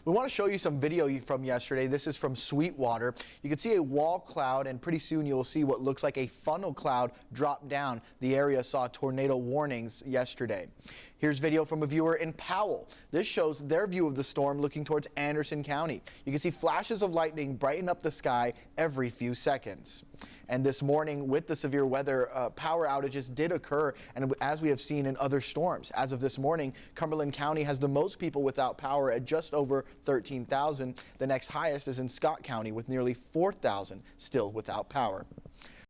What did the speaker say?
We want to show you some video from yesterday. This is from Sweetwater. You can see a wall cloud, and pretty soon you'll see what looks like a funnel cloud drop down. The area saw tornado warnings yesterday. Here's video from a viewer in Powell. This shows their view of the storm looking towards Anderson County. You can see flashes of lightning brighten up the sky every few seconds. And this morning, with the severe weather, power outages did occur, and as we have seen in other storms. As of this morning, Cumberland County has the most people without power at just over 13,000. The next highest is in Scott County with nearly 4,000 still without power.